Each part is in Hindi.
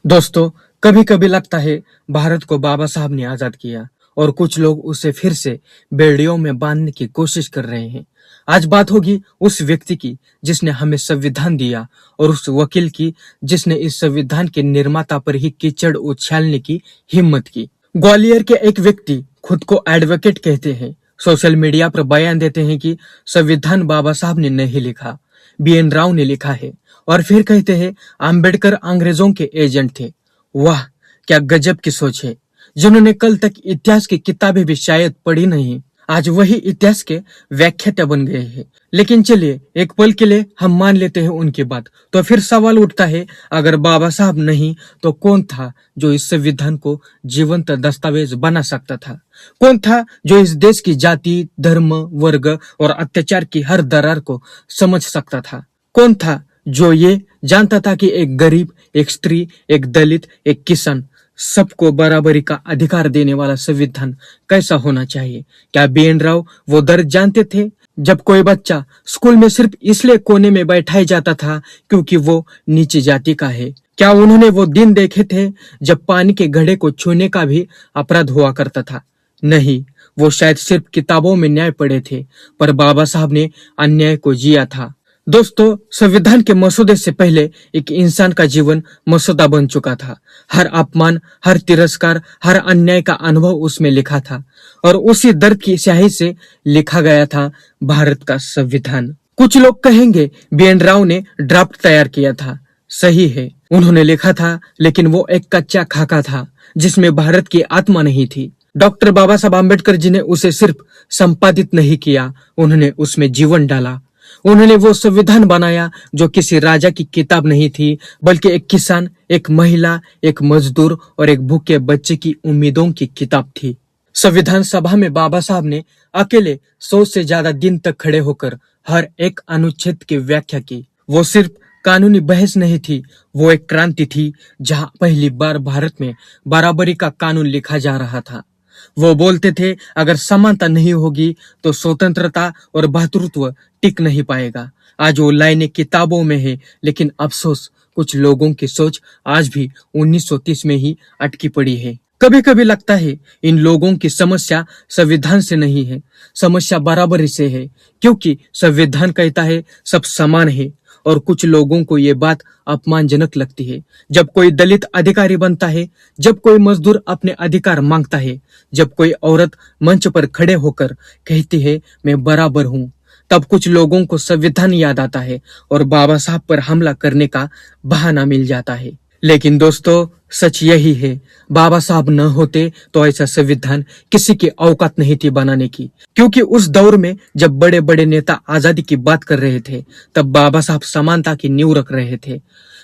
दोस्तों, कभी कभी लगता है भारत को बाबा साहब ने आजाद किया और कुछ लोग उसे फिर से बेड़ियों में बांधने की कोशिश कर रहे हैं। आज बात होगी उस व्यक्ति की जिसने हमें संविधान दिया और उस वकील की जिसने इस संविधान के निर्माता पर ही कीचड़ उछालने की हिम्मत की। ग्वालियर के एक व्यक्ति खुद को एडवोकेट कहते हैं, सोशल मीडिया पर बयान देते हैं कि संविधान बाबा साहब ने नहीं लिखा, BN राव ने लिखा है, और फिर कहते हैं आम्बेडकर अंग्रेजों के एजेंट थे। वाह, क्या गजब की सोच है। जिन्होंने कल तक इतिहास की किताबें भी शायद पढ़ी नहीं, आज वही इतिहास के व्याख्याता बन गए हैं। लेकिन चलिए, एक पल के लिए हम मान लेते हैं उनकी बात, तो फिर सवाल उठता है, अगर बाबा साहब नहीं तो कौन था जो इस संविधान को जीवंत दस्तावेज बना सकता था? कौन था जो इस देश की जाति, धर्म, वर्ग और अत्याचार की हर दरार को समझ सकता था? कौन था जो ये जानता था कि एक गरीब, एक स्त्री, एक दलित, एक किसान, सबको बराबरी का अधिकार देने वाला संविधान कैसा होना चाहिए? क्या BN राव वो दर्द जानते थे जब कोई बच्चा स्कूल में सिर्फ इसलिए कोने में बैठाया जाता था क्योंकि वो नीची जाति का है? क्या उन्होंने वो दिन देखे थे जब पानी के घड़े को छूने का भी अपराध हुआ करता था? नहीं, वो शायद सिर्फ किताबों में न्याय पढ़े थे, पर बाबा साहब ने अन्याय को जिया था। दोस्तों, संविधान के मसौदे से पहले एक इंसान का जीवन मसौदा बन चुका था। हर अपमान, हर तिरस्कार, हर अन्याय का अनुभव उसमें लिखा था, और उसी दर्द की स्याही से लिखा गया था भारत का संविधान। कुछ लोग कहेंगे BN राव ने ड्राफ्ट तैयार किया था। सही है, उन्होंने लिखा था, लेकिन वो एक कच्चा खाका था जिसमें भारत की आत्मा नहीं थी। डॉक्टर बाबा साहब आम्बेडकर जी ने उसे सिर्फ संपादित नहीं किया, उन्होंने उसमें जीवन डाला। उन्होंने वो संविधान बनाया जो किसी राजा की किताब नहीं थी, बल्कि एक किसान, एक महिला, एक मजदूर और एक भूखे बच्चे की उम्मीदों की किताब थी। संविधान सभा में बाबा साहब ने अकेले 100 से ज्यादा दिन तक खड़े होकर हर एक अनुच्छेद की व्याख्या की। वो सिर्फ कानूनी बहस नहीं थी, वो एक क्रांति थी जहां पहली बार भारत में बराबरी का कानून लिखा जा रहा था। वो बोलते थे, अगर समानता नहीं होगी तो स्वतंत्रता और भ्रातृत्व टिक नहीं पाएगा। आज वो लाइनें किताबों में है, लेकिन अफसोस कुछ लोगों की सोच आज भी 1930 में ही अटकी पड़ी है। कभी कभी लगता है इन लोगों की समस्या संविधान से नहीं है, समस्या बराबरी से है, क्योंकि संविधान कहता है सब समान है, और कुछ लोगों को ये बात अपमानजनक लगती है। जब कोई दलित अधिकारी बनता है, जब कोई मजदूर अपने अधिकार मांगता है, जब कोई औरत मंच पर खड़े होकर कहती है मैं बराबर हूँ, तब कुछ लोगों को संविधान याद आता है और बाबा साहब पर हमला करने का बहाना मिल जाता है। लेकिन दोस्तों, सच यही है, बाबा साहब न होते तो ऐसा संविधान किसी की औकात नहीं थी बनाने की। क्योंकि उस दौर में जब बड़े बड़े नेता आजादी की बात कर रहे थे, तब बाबा साहब समानता की नींव रख रहे थे।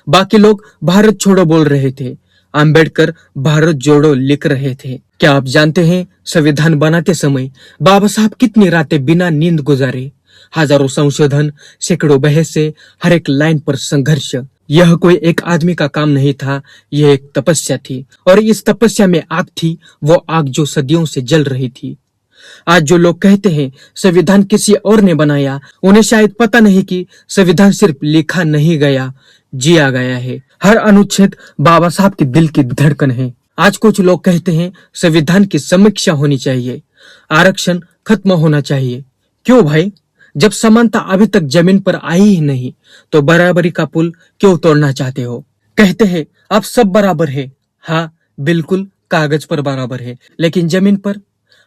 बाकी लोग भारत छोड़ो बोल रहे थे, आम्बेडकर भारत जोड़ो लिख रहे थे। क्या आप जानते हैं संविधान बनाते समय बाबा साहब कितनी रातें बिना नींद गुजारे? हजारों संशोधन, सैकड़ों बहसें, हर एक लाइन पर संघर्ष। यह कोई एक आदमी का काम नहीं था, यह एक तपस्या थी, और इस तपस्या में आग थी, वो आग जो सदियों से जल रही थी। आज जो लोग कहते हैं संविधान किसी और ने बनाया, उन्हें शायद पता नहीं कि संविधान सिर्फ लिखा नहीं गया, जिया गया है। हर अनुच्छेद बाबा साहब के दिल की धड़कन है। आज कुछ लोग कहते हैं संविधान की समीक्षा होनी चाहिए, आरक्षण खत्म होना चाहिए। क्यों भाई? जब समानता अभी तक जमीन पर आई ही नहीं, तो बराबरी का पुल क्यों तोड़ना चाहते हो? कहते हैं आप सब बराबर है। हाँ, बिल्कुल, कागज पर बराबर है, लेकिन जमीन पर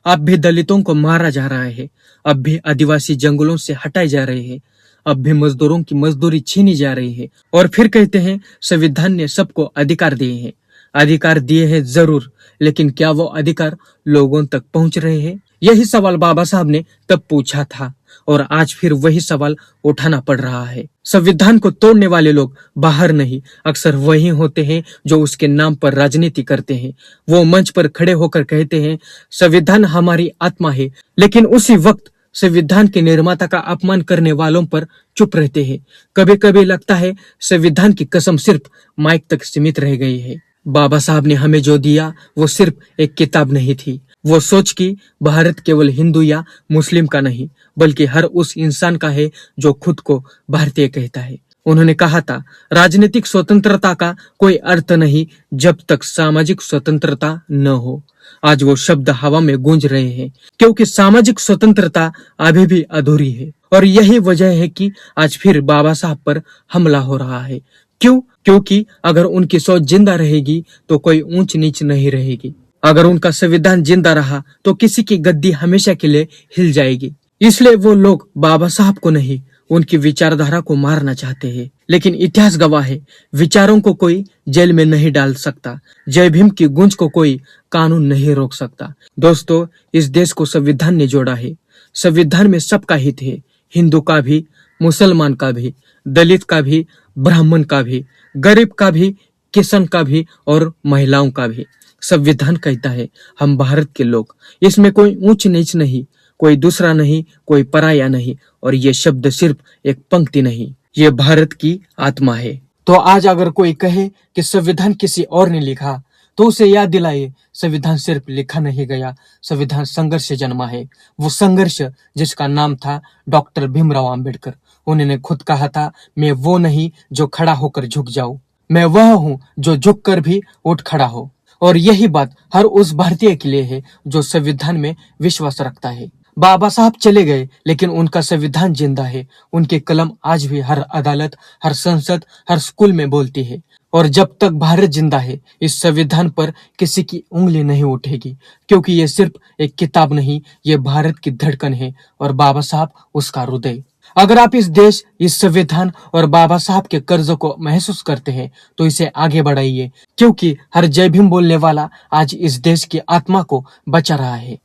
अब भी दलितों को मारा जा रहा है, अब भी आदिवासी जंगलों से हटाए जा रहे हैं, अब भी मजदूरों की मजदूरी छीनी जा रही है, और फिर कहते हैं संविधान ने सबको अधिकार दिए हैं। अधिकार दिए हैं जरूर, लेकिन क्या वो अधिकार लोगों तक पहुंच रहे हैं? यही सवाल बाबा साहब ने तब पूछा था, और आज फिर वही सवाल उठाना पड़ रहा है। संविधान को तोड़ने वाले लोग बाहर नहीं, अक्सर वही होते हैं जो उसके नाम पर राजनीति करते हैं। वो मंच पर खड़े होकर कहते हैं संविधान हमारी आत्मा है, लेकिन उसी वक्त संविधान के निर्माता का अपमान करने वालों पर चुप रहते हैं। कभी कभी लगता है संविधान की कसम सिर्फ माइक तक सीमित रह गई है। बाबा साहब ने हमें जो दिया वो सिर्फ एक किताब नहीं थी, वो सोच कि भारत केवल हिंदू या मुस्लिम का नहीं, बल्कि हर उस इंसान का है जो खुद को भारतीय कहता है। उन्होंने कहा था, राजनीतिक स्वतंत्रता का कोई अर्थ नहीं जब तक सामाजिक स्वतंत्रता न हो। आज वो शब्द हवा में गूंज रहे हैं, क्योंकि सामाजिक स्वतंत्रता अभी भी अधूरी है। और यही वजह है कि आज फिर बाबा साहब पर हमला हो रहा है। क्यों? क्योंकि अगर उनकी सोच जिंदा रहेगी तो कोई ऊंच नीच नहीं रहेगी। अगर उनका संविधान जिंदा रहा तो किसी की गद्दी हमेशा के लिए हिल जाएगी। इसलिए वो लोग बाबा साहब को नहीं, उनकी विचारधारा को मारना चाहते हैं। लेकिन इतिहास गवाह है, विचारों को कोई जेल में नहीं डाल सकता। जय भीम की गूंज को कोई कानून नहीं रोक सकता। दोस्तों, इस देश को संविधान ने जोड़ा है। संविधान में सबका हित है, हिंदू का भी, मुसलमान का भी, दलित का भी, ब्राह्मण का भी, गरीब का भी, किसान का भी और महिलाओं का भी। संविधान कहता है हम भारत के लोग, इसमें कोई ऊंच नीच नहीं, कोई दूसरा नहीं, कोई पराया नहीं। और ये शब्द सिर्फ एक पंक्ति नहीं, ये भारत की आत्मा है। तो आज अगर कोई कहे कि संविधान किसी और ने लिखा, तो उसे याद दिलाइए, संविधान सिर्फ लिखा नहीं गया, संविधान संघर्ष से जन्मा है। वो संघर्ष जिसका नाम था डॉक्टर भीमराव अंबेडकर। उन्होंने खुद कहा था, मैं वो नहीं जो खड़ा होकर झुक जाऊं, मैं वह हूं जो झुक कर भी उठ खड़ा हो। और यही बात हर उस भारतीय के लिए है जो संविधान में विश्वास रखता है। बाबा साहब चले गए, लेकिन उनका संविधान जिंदा है। उनके कलम आज भी हर अदालत, हर संसद, हर स्कूल में बोलती है। और जब तक भारत जिंदा है, इस संविधान पर किसी की उंगली नहीं उठेगी, क्योंकि ये सिर्फ एक किताब नहीं, ये भारत की धड़कन है और बाबा साहब उसका हृदय। अगर आप इस देश, इस संविधान और बाबा साहब के कर्ज को महसूस करते हैं तो इसे आगे बढ़ाइए, क्योंकि हर जय भीम बोलने वाला आज इस देश की आत्मा को बचा रहा है।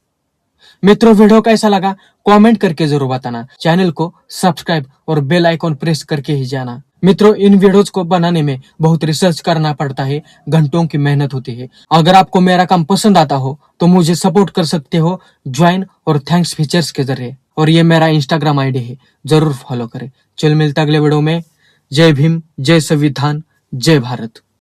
मित्रों, वीडियो कैसा लगा कमेंट करके जरूर बताना। चैनल को सब्सक्राइब और बेल आइकॉन प्रेस करके ही जाना। मित्रों, इन वीडियोज को बनाने में बहुत रिसर्च करना पड़ता है, घंटों की मेहनत होती है। अगर आपको मेरा काम पसंद आता हो तो मुझे सपोर्ट कर सकते हो ज्वाइन और थैंक्स फीचर्स के जरिए। और ये मेरा इंस्टाग्राम आईडी है, जरूर फॉलो करें। चल मिलता अगले वीडियो में। जय भीम, जय संविधान, जय भारत।